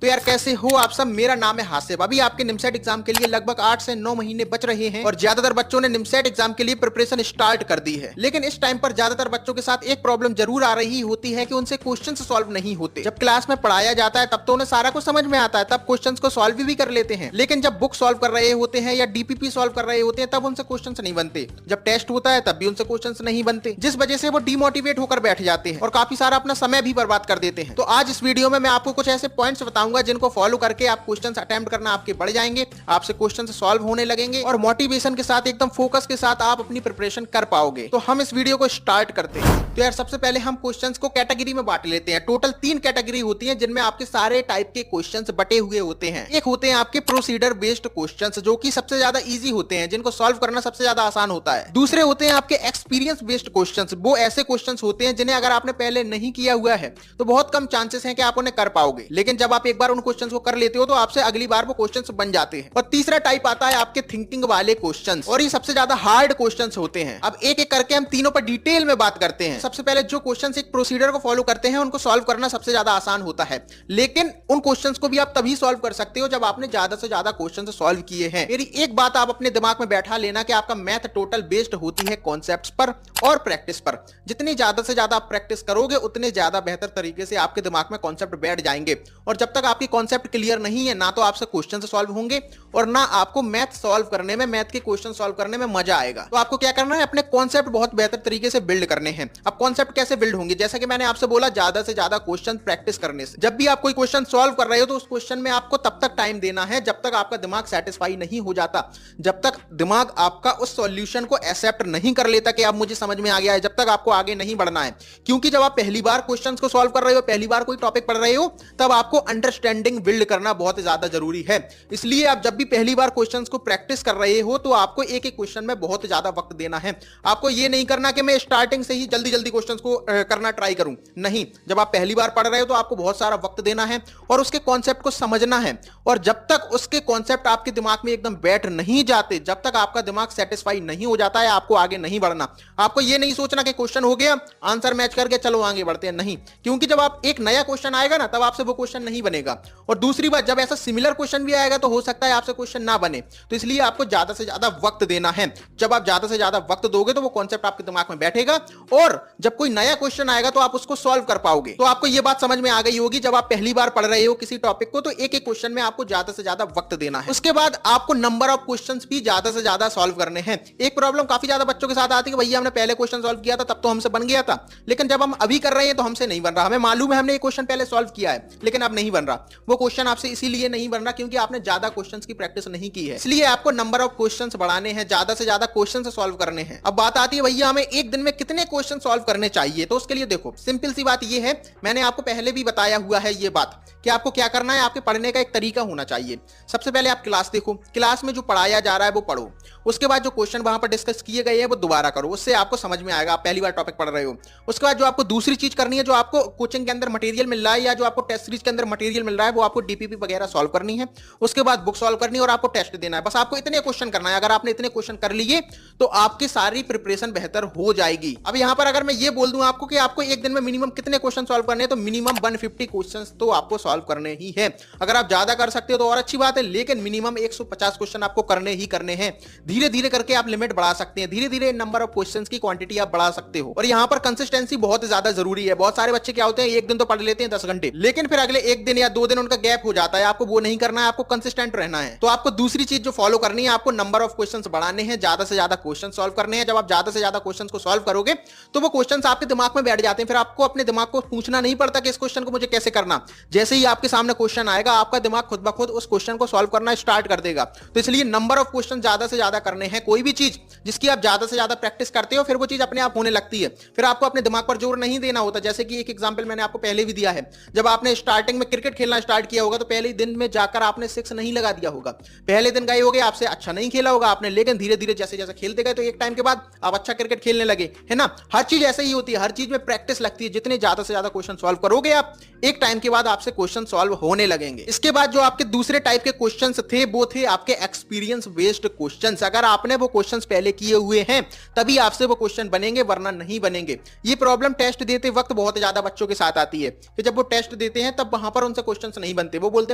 तो यार कैसे हो आप सब। मेरा नाम है हासिब। अभी आपके निमसेट एग्जाम के लिए लगभग 8 से 9 महीने बच रहे हैं और ज्यादातर बच्चों ने निमसेट एग्जाम के लिए प्रिपरेशन स्टार्ट कर दी है। लेकिन इस टाइम पर ज्यादातर बच्चों के साथ एक प्रॉब्लम जरूर आ रही होती है कि उनसे क्वेश्चन सॉल्व नहीं होते। जब क्लास में पढ़ाया जाता है तब तो उन्हें सारा कुछ समझ में आता है, तब क्वेश्चन को सॉल्व भी कर लेते हैं। लेकिन जब बुक सॉल्व कर रहे होते हैं या डीपीपी सॉल्व कर रहे होते हैं तब उनसे क्वेश्चन नहीं बनते। जब टेस्ट होता है तब भी उनसे क्वेश्चन नहीं बनते, जिस वजह से वो डिमोटिवेट होकर बैठ जाते हैं और काफी सारा अपना समय भी बर्बाद कर देते हैं। तो आज इस वीडियो में मैं आपको कुछ ऐसे पॉइंट्स बताऊंगा जिनको फॉलो करके आप क्वेश्चंस अटेम्प्ट करना आपके बढ़ जाएंगे, आपसे क्वेश्चंस सॉल्व होने लगेंगे और मोटिवेशन के साथ एकदम फोकस के साथ आप अपनी प्रिपरेशन कर पाओगे। तो हम इस वीडियो को स्टार्ट करते हैं। तो यार सबसे पहले हम क्वेश्चंस को कैटेगरी में बांट लेते हैं। टोटल 3 कैटेगरी होती है जिनमें आपके सारे टाइप के क्वेश्चंस बटे हुए होते हैं। एक होते हैं आपके प्रोसीडर बेस्ड क्वेश्चंस जो कि सबसे ज्यादा इजी होते हैं, जिनको सॉल्व करना सबसे ज्यादा आसान होता है। दूसरे होते हैं आपके एक्सपीरियंस बेस्ड क्वेश्चंस। वो ऐसे क्वेश्चंस होते हैं जिन्हें अगर आपने पहले नहीं किया हुआ है तो बहुत कम चांसेस हैं कि आप उन्हें कर पाओगे, लेकिन जब आप एक बार उन क्वेश्चंस को कर लेते हो तो आपसे अगली बार वो क्वेश्चंस बन जाते हैं। और तीसरा टाइप आता है आपके थिंकिंग वाले क्वेश्चंस, और ये सबसे ज्यादा हार्ड क्वेश्चंस होते हैं। अब एक एक करके हम तीनों पर डिटेल में बात करते हैं। सबसे पहले जो क्वेश्चंस एक प्रोसीजर को फॉलो करते हैं उनको सॉल्व करना सबसे ज्यादा आसान होता है, लेकिन उन क्वेश्चंस को भी आप तभी सॉल्व कर सकते हो जब आपने ज्यादा से ज्यादा क्वेश्चंस सॉल्व किए हैं। मेरी एक बात आप अपने दिमाग में बैठा लेना कि आपका मैथ टोटल बेस्ड होती है कॉन्सेप्ट्स पर और प्रैक्टिस पर। जितनी ज्यादा से ज्यादा आप प्रैक्टिस करोगे उतने ज्यादा बेहतर तरीके से आपके दिमाग में कॉन्सेप्ट बैठ जाएंगे। और जब तक आपकी कॉन्सेप्ट क्लियर नहीं है ना तो आपसे क्वेश्चन सॉल्व होंगे और ना आपको मैथ सॉल्व करने में, मैथ के क्वेश्चन सॉल्व करने में मजा आएगा। तो आपको क्या करना है, अपने कॉन्सेप्ट बहुत बेहतर तरीके से बिल्ड करने हैं। अब कॉन्सेप्ट कैसे बिल्ड होंगे, जैसा कि मैंने आपसे बोला, ज्यादा से ज्यादा क्वेश्चन प्रैक्टिस करने से। जब भी आप कोई क्वेश्चन सॉल्व कर रहे हो तो उस क्वेश्चन में आपको तब तक टाइम देना है जब तक आपका दिमाग सेटिस्फाई नहीं हो जाता, जब तक दिमाग आपका उस सॉल्यूशन को एक्सेप्ट नहीं कर लेता कि अब मुझे समझ में आ गया है, जब तक आपको आगे नहीं बढ़ना है। क्योंकि जब आप पहली बार क्वेश्चंस को सॉल्व कर रहे हो, पहली बार कोई टॉपिक पढ़ रहे हो, तब आपको अंडरस्टैंडिंग बिल्ड करना बहुत ज्यादा जरूरी है। इसलिए आप जब भी पहली बार क्वेश्चंस को प्रैक्टिस कर रहे हो तो आपको एक एक क्वेश्चन में बहुत ज्यादा वक्त देना है। आपको ये नहीं करना कि मैं स्टार्टिंग से ही जल्दी जल्दी क्वेश्चंस को करना ट्राई करूं। नहीं, जब आप पहली बार पढ़ रहे हो तो आपको बहुत सारा वक्त देना है और उसके कॉन्सेप्ट को समझना है। और जब तक उसके कॉन्सेप्ट आपके दिमाग में एकदम बैठ नहीं जाते, जब तक आपका दिमाग सेटिस्फाई नहीं हो जाता है, आपको आगे नहीं बढ़ना। आपको ये नहीं सोचना कि क्वेश्चन हो गया, आंसर मैच करके चलो आगे बढ़ते हैं, नहीं। क्योंकि जब आप एक नया क्वेश्चन आएगा ना तब आपसे वो क्वेश्चन नहीं बनेगा। और दूसरी बात, जब ऐसा सिमिलर क्वेश्चन भी आएगा तो हो सकता है आपसे क्वेश्चन ना बने। तो इसलिए आपको ज्यादा से ज्यादा वक्त देना है। जब आप ज्यादा से ज्यादा वक्त दोगे तो वो कॉन्सेप्ट आपके दिमाग में बैठेगा और जब कोई नया क्वेश्चन आएगा तो आप उसको सॉल्व कर पाओगे। तो आपको ये बात समझ में आ गई होगी, जब आप पहली बार पढ़ रहे हो किसी टॉपिक को तो एक एक क्वेश्चन में आपको ज्यादा से ज्यादा वक्त देना है। उसके बाद आपको नंबर ऑफ क्वेश्चंस भी ज्यादा से ज्यादा सॉल्व करने हैं। एक प्रॉब्लम काफी ज्यादा बच्चों के साथ आती है कि भैया हमने पहले क्वेश्चन सॉल्व किया था तब तो हमसे बन गया था, लेकिन जब हम अभी कर रहे हैं तो हमसे नहीं बन रहा। हमें मालूम है हमने एक क्वेश्चन पहले सॉल्व किया है लेकिन अब नहीं बन रहा। वो क्वेश्चन आपसे इसीलिए नहीं बन रहा क्योंकि आपने ज्यादा क्वेश्चंस की प्रैक्टिस नहीं की है। इसलिए आपको नंबर ऑफ क्वेश्चंस बढ़ाने हैं, ज्यादा से ज्यादा क्वेश्चंस सॉल्व करने हैं। अब बात आती है भैया हमें एक दिन में कितने क्वेश्चन सॉल्व करने चाहिए। तो उसके लिए देखो, सिंपल सी बात ये है, मैंने आपको पहले भी बताया हुआ है ये बात कि आपको क्या करना है। आपके पढ़ने का एक तरीका होना चाहिए। सबसे पहले आप क्लास देखो, क्लास में जो पढ़ाया जा रहा है वो पढ़ो। उसके बाद जो क्वेश्चन वहां पर डिस्कस किए गए हैं वो दोबारा करो, उससे आपको समझ में आएगा। आप पहली बार टॉपिक पढ़ रहे हो। उसके बाद जो आपको दूसरी चीज करनी है, जो आपको कोचिंग के अंदर मटेरियल मिल रहा है या जो आपको टेस्ट सीरीज के अंदर मटेरियल मिल रहा है, वो आपको डीपीपी वगैरह सॉल्व करनी है। उसके बाद बुक सॉल्व करनी है और आपको टेस्ट देना है। बस आपको इतने क्वेश्चन करना है। अगर आपने इतने क्वेश्चन कर लिए तो आपकी सारी प्रिपरेशन बेहतर हो जाएगी। अब यहां पर अगर मैं ये बोल दूं आपको कि आपको एक दिन में मिनिमम कितने क्वेश्चन सॉल्व करने हैं, तो मिनिमम 150 क्वेश्चन तो आपको सॉल्व करने ही है। अगर आप ज्यादा कर सकते हो तो और अच्छी बात है, लेकिन मिनिमम 150 क्वेश्चन आपको करने ही करने हैं। धीरे धीरे करके आप लिमिट बढ़ा सकते हैं, धीरे धीरे नंबर ऑफ क्वेश्चंस की क्वांटिटी आप बढ़ा सकते हो। और यहां पर कंसिस्टेंसी बहुत ज्यादा जरूरी है। बहुत सारे बच्चे क्या होते हैं, एक दिन तो पढ़ लेते हैं 10 घंटे, लेकिन फिर अगले एक दिन या 2 दिन उनका गैप हो जाता है। आपको वो नहीं करना है, आपको कंसिस्टेंट रहना है। तो आपको दूसरी चीज जो फॉलो करनी है, आपको नंबर ऑफ क्वेश्चंस बढ़ाने हैं, ज्यादा से ज्यादा क्वेश्चन सॉल्व करने हैं। जब आप ज्यादा से ज्यादा क्वेश्चन को सॉल्व करोगे तो वो क्वेश्चन आपके दिमाग में बैठ जाते हैं। फिर आपको अपने दिमाग को पूछना नहीं पड़ता कि इस क्वेश्चन को मुझे कैसे करना। जैसे ही आपके सामने क्वेश्चन आएगा, आपका दिमाग खुद ब खुद उस क्वेश्चन को सॉल्व करना स्टार्ट कर देगा। तो इसलिए नंबर ऑफ क्वेश्चन ज्यादा से ज्यादा करने हैं। कोई भी चीज जिसकी आप ज्यादा से ज्यादा प्रैक्टिस करते हो फिर वो चीज अपने आप होने लगती है। फिर आपको अपने दिमाग पर जोर नहीं देना होता। जैसे कि एक एग्जांपल मैंने आपको पहले भी दिया है, जब आपने स्टार्टिंग में क्रिकेट खेलना स्टार्ट किया होगा तो पहले ही दिन में जाकर आपने 6 नहीं लगा दिया होगा। पहले दिन गए होगे, आपसे अच्छा नहीं खेला होगा आपने, लेकिन धीरे धीरे जैसे जैसे खेलते गए तो एक टाइम के बाद आप अच्छा क्रिकेट खेलने लगे, है ना। हर चीज ऐसे ही होती है, हर चीज में प्रैक्टिस लगती है। जितने ज्यादा से ज्यादा क्वेश्चन सॉल्व करोगे आप, एक टाइम के बाद आपसे क्वेश्चन क्वेश्चन सॉल्व होने लगेंगे। इसके बाद जो आपके दूसरे टाइप के क्वेश्चंस थे वो थे आपके एक्सपीरियंस बेस्ड क्वेश्चंस। अगर आपने वो क्वेश्चंस पहले किए हुए हैं तभी आपसे वो क्वेश्चन बनेंगे, वरना नहीं बनेंगे। ये प्रॉब्लम टेस्ट देते वक्त बहुत ज्यादा बच्चों के साथ आती है कि जब वो टेस्ट देते हैं तब वहां पर उनसे क्वेश्चंस नहीं बनते। वो बोलते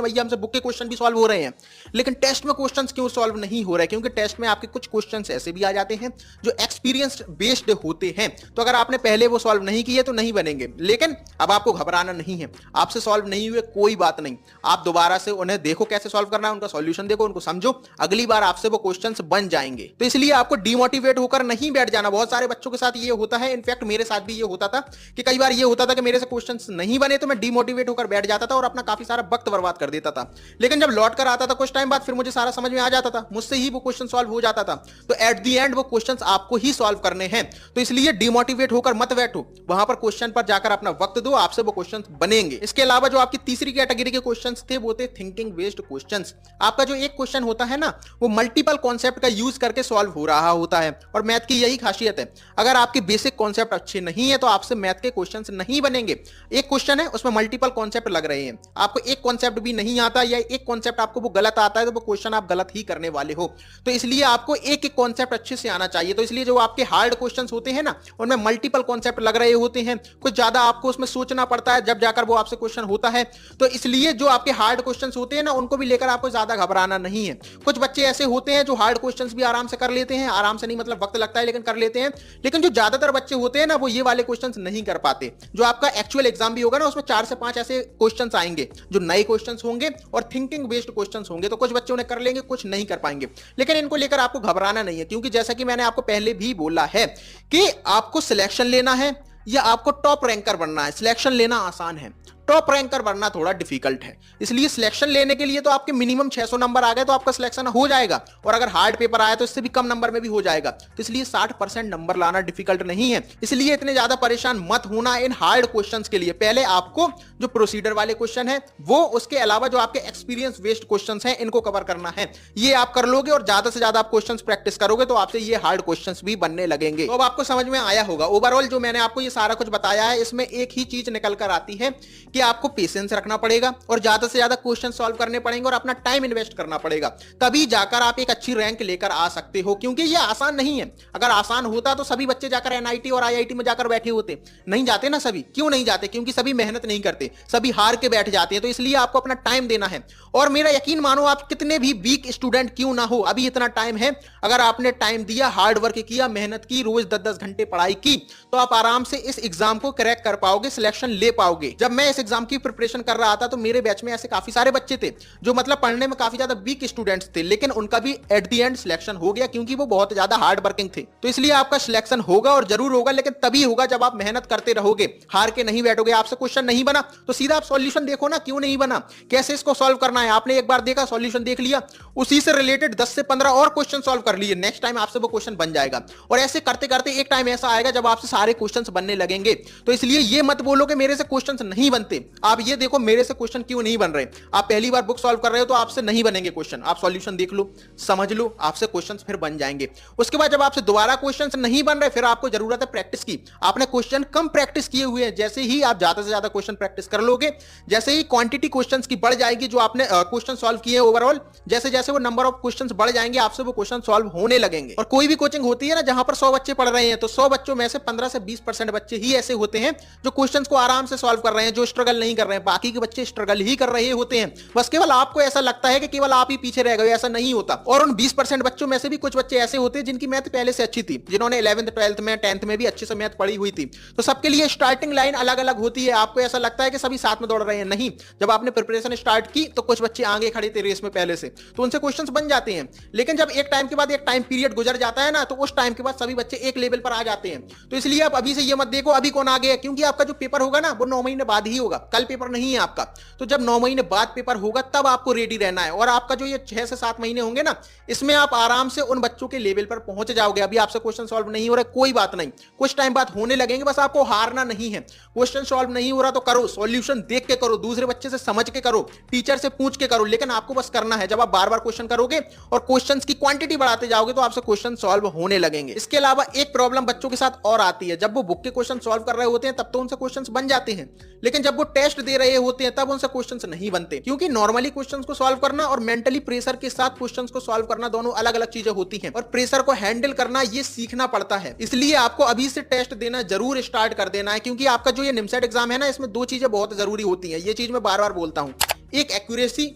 हैं भैया हमसे बुक के क्वेश्चन भी सॉल्व हो रहे हैं लेकिन टेस्ट में क्वेश्चंस क्यों सॉल्व नहीं हो रहे? क्योंकि टेस्ट में आपके कुछ क्वेश्चंस ऐसे भी आ जाते हैं जो एक्सपीरियंस बेस्ड होते हैं। तो अगर आपने पहले वो सॉल्व नहीं किए तो नहीं बनेंगे। लेकिन अब आपको घबराना नहीं है, आपसे सॉल्व नहीं हुए कोई बात नहीं, आप दोबारा से उन्हें देखो कैसे सॉल्व करना है, उनका सॉल्यूशन देखो, उनको समझो, अगली बार आपसे वो क्वेश्चंस बन जाएंगे। तो इसलिए आपको डिमोटिवेट होकर नहीं बैठ जाना। बहुत सारे बच्चों के साथ ये होता है, इनफैक्ट मेरे साथ भी ये होता था कि कई बार ये होता था कि मेरे से क्वेश्चंस नहीं बने तो मैं डिमोटिवेट होकर बैठ जाता था और अपना काफी सारा वक्त बर्बाद कर देता था। लेकिन जब लौट कर आता था कुछ टाइम बाद फिर मुझे सारा समझ में आ जाता था, मुझसे ही वो क्वेश्चन सॉल्व हो जाता था। तो एट द एंड वो क्वेश्चंस आपको ही सॉल्व करने हैं। तो इसलिए डिमोटिवेट होकर मत बैठो, वहां पर क्वेश्चन पर जाकर अपना वक्त दो, आपसे वो क्वेश्चंस बनेंगे। इसके अलावा जो आपकी तीसरी कैटेगरी के क्वेश्चंस थे वो थे थिंकिंग बेस्ड क्वेश्चंस। आपका जो एक क्वेश्चन होता है ना वो मल्टीपल कॉन्सेप्ट का यूज करके सॉल्व हो रहा होता है और मैथ की यही खासियत है। अगर आपके बेसिक कॉन्सेप्ट अच्छे नहीं है तो आपसे मैथ के क्वेश्चंस नहीं बनेंगे। एक क्वेश्चन है उसमें मल्टीपल कॉन्सेप्ट लग रहे हैं, आपको एक कॉन्सेप्ट भी नहीं आता या एक कॉन्सेप्ट आपको वो गलत आता है तो वो क्वेश्चन आप गलत ही करने वाले हो। तो इसलिए आपको एक एक कॉन्सेप्ट अच्छे से आना चाहिए। तो इसलिए जो आपके हार्ड क्वेश्चंस होते हैं ना उनमें मल्टीपल कॉन्सेप्ट लग रहे होते हैं, कुछ ज्यादा आपको उसमें सोचना पड़ता है जब जाकर वो आपसे क्वेश्चन होता है। तो इसलिए जो आपके हार्ड क्वेश्चंस होते हैं ना उनको भी लेकर आपको ज्यादा घबराना नहीं है। कुछ बच्चे ऐसे होते हैं जो हार्ड क्वेश्चंस भी आराम से कर लेते हैं, आराम से नहीं मतलब वक्त लगता है लेकिन कर लेते हैं। लेकिन जो ज्यादातर बच्चे होते हैं ना वो ये वाले क्वेश्चंस नहीं कर पाते। जो आपका एक्चुअल एग्जाम भी होगा ना उसमें 4 से 5 ऐसे क्वेश्चंस आएंगे जो नए क्वेश्चंस होंगे और थिंकिंग बेस्ड क्वेश्चंस होंगे। तो कुछ बच्चे उन्हें कर लेंगे, कुछ नहीं कर पाएंगे। लेकिन इनको लेकर आपको घबराना नहीं है, क्योंकि जैसा कि मैंने आपको पहले भी बोला है कि आपको सिलेक्शन लेना है या आपको टॉप रैंकर बनना है। सिलेक्शन लेना आसान है, टॉप रैंकर बनना थोड़ा डिफिकल्ट है। इसलिए सिलेक्शन लेने के लिए तो आपके मिनिमम 600 नंबर आ गए तो आपका सिलेक्शन हो जाएगा, और अगर हार्ड पेपर आया तो इससे भी कम नंबर में भी हो जाएगा। तो इसलिए 60% नंबर लाना डिफिकल्ट नहीं है। इसलिए इतने ज्यादा परेशान मत होना इन हार्ड क्वेश्चंस के लिए। पहले आपको जो प्रोसीडर वाले क्वेश्चन है वो, उसके अलावा जो आपके एक्सपीरियंस बेस्ड क्वेश्चंस हैं इनको कवर करना है। ये आप कर लोगे और ज्यादा से ज्यादा आप क्वेश्चंस प्रैक्टिस करोगे तो आपसे ये हार्ड क्वेश्चंस भी बनने लगेंगे। तो अब आपको समझ में आया होगा। ओवरऑल जो मैंने आपको ये सारा कुछ बताया है इसमें एक ही चीज निकल कर आती है कि आपको पेशेंस रखना पड़ेगा और ज्यादा से ज्यादा क्वेश्चन सॉल्व करने पड़ेंगे और अपना टाइम इन्वेस्ट करना पड़ेगा, तभी जाकर आप एक अच्छी रैंक लेकर आ सकते हो। क्योंकि ये आसान नहीं है। अगर आसान होता तो सभी बच्चे जाकर एनआईटी और आईआईटी में जाकर बैठे होते। नहीं जाते ना सभी। क्यों नहीं जाते? क्योंकि सभी मेहनत नहीं करते, सभी हार के बैठ जाते हैं। तो इसलिए आपको अपना टाइम देना है। और मेरा यकीन मानो, आप कितने भी वीक स्टूडेंट क्यों ना हो, अभी इतना टाइम है। अगर आपने टाइम दिया, हार्ड वर्क किया, मेहनत की, रोज 10-10 घंटे पढ़ाई की, तो आप आराम से इस एग्जाम को क्रैक कर पाओगे, सिलेक्शन ले पाओगे। जब मैं इस एग्जाम की प्रिपरेशन कर रहा था तो मेरे बैच में ऐसे काफी सारे बच्चे थे जो मतलब पढ़ने में काफी ज्यादा वीक स्टूडेंट्स थे, लेकिन उनका भी एट द एंड सिलेक्शन हो गया क्योंकि वो बहुत ज्यादा हार्ड वर्किंग थे। तो इसलिए आपका सिलेक्शन होगा और जरूर होगा, लेकिन तभी होगा जब आप मेहनत करते रहोगे, हार के नहीं बैठोगे। आपसे क्वेश्चन नहीं बना तो सीधा आप सॉल्यूशन देखो ना, क्यों नहीं बना, कैसे इसको सॉल्व करना है। आपने एक बार देखा, सॉल्यूशन देख लिया, उसी से रिलेटेड 10 से 15 और क्वेश्चन सॉल्व कर लिए, नेक्स्ट टाइम आपसे वो क्वेश्चन बन जाएगा। और ऐसे करते करते एक टाइम ऐसा आएगा जब आपसे सारे क्वेश्चन बनने लगेंगे। तो इसलिए ये मत बोलो कि मेरे से क्वेश्चन नहीं बनते। आप ये देखो मेरे से क्वेश्चन क्यों नहीं बन रहे। आप पहली बार बुक सॉल्व कर रहे हो तो आपसे नहीं बनेंगे क्वेश्चन। आप सॉल्यूशन देख लो, समझ लो, आपसे क्वेश्चंस फिर बन जाएंगे। उसके बाद जब आपसे दोबारा क्वेश्चंस नहीं बन रहे, फिर आपको जरूरत है प्रैक्टिस की। आपने क्वेश्चन कम प्रैक्टिस किए हुए हैं। जैसे ही आप ज्यादा से ज्यादा क्वेश्चन प्रैक्टिस कर लोगे, जैसे ही क्वांटिटी क्वेश्चंस की बढ़ जाएगी जो आपने क्वेश्चन सॉल्व किए ओवरऑल, जैसे जैसे वो नंबर ऑफ क्वेश्चंस बढ़ जाएंगे आपसे वो क्वेश्चन सॉल्व होने लगेंगे। और कोई भी कोचिंग होती है ना जहां पर 100 बच्चे पढ़ रहे हैं, तो 100 बच्चों में से 15 से 20% बच्चे ही ऐसे होते हैं जो क्वेश्चंस को आराम से सॉल्व कर रहे हैं, जो स्ट्रगल नहीं कर रहे हैं। बाकी के बच्चे स्ट्रगल ही कर रहे होते हैं। बस केवल आपको ऐसा लगता है कि केवल आप ही पीछे रह गए, ऐसा नहीं होता। और उन 20% बच्चों में से भी कुछ बच्चे ऐसे होते हैं जिनकी मैथ पहले से अच्छी थी, जिन्होंने 11th 12th में 10th में भी अच्छे से मैथ पढ़ी हुई थी। तो सबके लिए स्टार्टिंग लाइन अलग अलग होती है। आपको ऐसा लगता है कि सभी साथ में दौड़ रहे हैं, नहीं। जब आपने प्रिपरेशन स्टार्ट की तो कुछ बच्चे आगे खड़े थे रेस में पहले से, तो उनसे क्वेश्चंस बन जाते हैं। लेकिन जब एक टाइम के बाद एक टाइम पीरियड गुजर जाता है ना, तो उस टाइम के बाद सभी बच्चे एक लेवल पर आ जाते हैं। तो इसलिए आप अभी से ये मत देखो अभी कौन आगे है, क्योंकि आपका जो पेपर होगा ना वो 9 महीने बाद ही होगा। कल पेपर नहीं है आपका। तो जब 9 महीने बाद पेपर होगा तब आपको रेडी रहना है। और आपका जो ये 6 से 7 महीने होंगे ना, इसमें आप आराम से उन बच्चों के लेवल पर पहुंच जाओगे। अभी आपसे क्वेश्चन सॉल्व नहीं हो रहा, कोई बात नहीं, कुछ टाइम बाद होने लगेंगे। बस आपको हारना नहीं है। क्वेश्चन सॉल्व नहीं हो रहा तो करो, सॉल्यूशन देख के करो, दूसरे बच्चे से समझ के करो, टीचर से पूछ के करो, लेकिन आपको बस करना है। जब आप बार बार क्वेश्चन करोगे और क्वेश्चंस की क्वांटिटी बढ़ाते जाओगे तो आपसे क्वेश्चन सॉल्व होने लगेंगे। इसके अलावा एक प्रॉब्लम बच्चों के साथ और आती है। जब वो बुक के क्वेश्चन सॉल्व कर रहे होते हैं तब तो उनसे क्वेश्चंस बन जाते हैं, लेकिन जब वो टेस्ट दे रहे होते हैं तब उनसे क्वेश्चंस नहीं बनते, क्योंकि नॉर्मली क्वेश्चंस को सॉल्व करना और मेंटली प्रेशर के साथ क्वेश्चंस को सॉल्व करना दोनों अलग अलग चीजें होती हैं और प्रेशर को हैंडल करना ये सीखना पड़ता है। इसलिए आपको अभी से टेस्ट देना जरूर स्टार्ट कर देना है, क्योंकि आपका जो ये निमसेट एग्जाम है ना, इसमें दो चीजें बहुत जरूरी होती हैं। ये चीज मैं बार बार बोलता हूं, एक एक्यूरेसी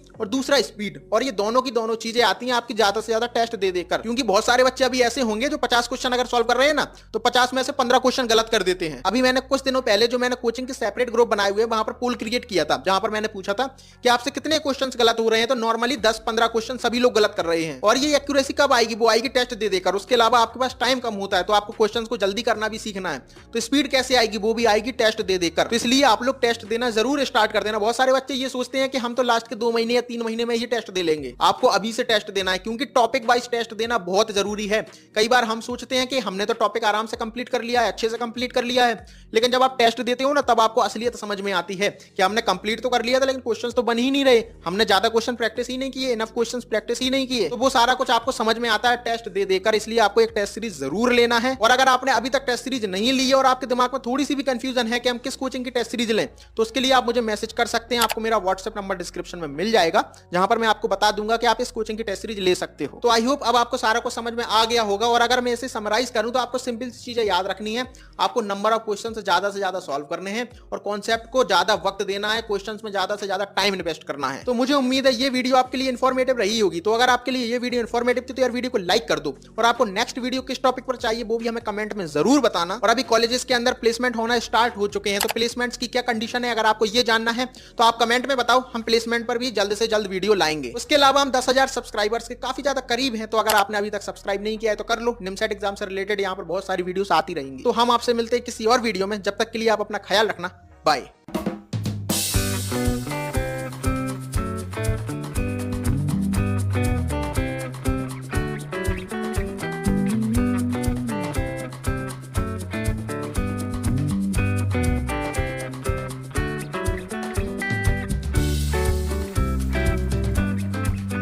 और दूसरा स्पीड, और ये दोनों की दोनों चीजें आती हैं आपकी ज्यादा से ज्यादा टेस्ट दे देकर। क्योंकि बहुत सारे बच्चे अभी ऐसे होंगे जो 50 क्वेश्चन अगर सॉल्व कर रहे हैं ना, तो 50 में से 15 क्वेश्चन गलत कर देते हैं। अभी मैंने कुछ दिनों पहले जो मैंने कोचिंग के सेपरेट ग्रुप बनाए हुए वहां पर पोल क्रिएट किया था, जहां पर मैंने पूछा था कि आपसे कितने क्वेश्चन गलत हो रहे हैं, तो नॉर्मली 10-15 क्वेश्चन सभी लोग गलत कर रहे हैं। और ये एक्यूरेसी कब आएगी? वो आएगी टेस्ट दे देकर। उसके अलावा आपके पास टाइम कम होता है, तो आपको क्वेश्चन को जल्दी करना भी सीखना है। तो स्पीड कैसे आएगी? वो भी आएगी टेस्ट दे देकर। तो इसलिए आप लोग टेस्ट देना जरूर स्टार्ट कर देना। बहुत सारे बच्चे ये सोचते हैं कि हम तो लास्ट के 2 महीने या 3 महीने में ही टेस्ट दे लेंगे। आपको अभी से टेस्ट देना है, क्योंकि टॉपिक वाइज टेस्ट देना बहुत जरूरी है। कई बार हम सोचते हैं कि हमने तो टॉपिक आराम से कंप्लीट कर लिया है, अच्छे से कंप्लीट कर लिया है, लेकिन जब आप टेस्ट देते हो ना, तब आपको असलियत समझ में आती है कि हमने कंप्लीट तो कर लिया था, लेकिन क्वेश्चंस तो बन ही नहीं रहे। हमने ज्यादा क्वेश्चन प्रैक्टिस ही नहीं किए, इनफ क्वेश्चंस प्रैक्टिस ही नहीं किए। तो वो सारा कुछ आपको समझ में आता है टेस्ट दे देकर। इसलिए आपको एक टेस्ट सीरीज जरूर लेना है। और अगर आपने अभी तक टेस्ट सीरीज नहीं ली है और आपके दिमाग में थोड़ी सी भी कंफ्यूजन है कि हम किस कोचिंग की टेस्ट सीरीज लें, तो उसके लिए आप मुझे मैसेज कर सकते हैं। आपको मेरा व्हाट्सएप नंबर डिस्क्रिप्शन में मिल जाएगा, जहां पर मैं आपको बता दूंगा कि आप इस कोचिंग की टेस्ट सीरीज ले सकते हो। तो आई होप अब आपको सारा कुछ समझ में आ गया होगा। और अगर मैं इसे समराइज करूं तो आपको सिंपल सी चीजें याद रखनी है। आपको नंबर ऑफ क्वेश्चन से ज्यादा सॉल्व करने हैं और कॉन्सेप्ट को ज्यादा वक्त देना है, क्वेश्चंस में ज्यादा से ज्यादा टाइम इन्वेस्ट करना है। तो मुझे उम्मीद है ये वीडियो आपके लिए इन्फॉर्मेटिव रही होगी। तो अगर आपके लिए ये वीडियो इन्फॉर्मेटिव थी तो यार वीडियो को लाइक कर दो, और आपको नेक्स्ट वीडियो किस टॉपिक पर चाहिए वो भी हमें कमेंट में जरूर बताना। और अभी कॉलेजेस के अंदर प्लेसमेंट होना स्टार्ट हो चुके हैं, तो प्लेसमेंट्स की क्या कंडीशन है अगर आपको ये जानना है तो आप कमेंट में बताओ। हम प्लेसमेंट पर भी जल्द से जल्द वीडियो लाएंगे। उसके अलावा हम 10,000 सब्सक्राइबर्स के काफी ज्यादा करीब हैं, तो अगर आपने अभी तक सब्सक्राइब नहीं किया है तो कर लो। निमसेट एग्जाम से रिलेटेड यहाँ पर बहुत सारी वीडियोस आती रहेंगी। तो हम आपसे मिलते हैं किसी और वीडियो में। जब तक के लिए आप अपना ख्याल रखना। बाय।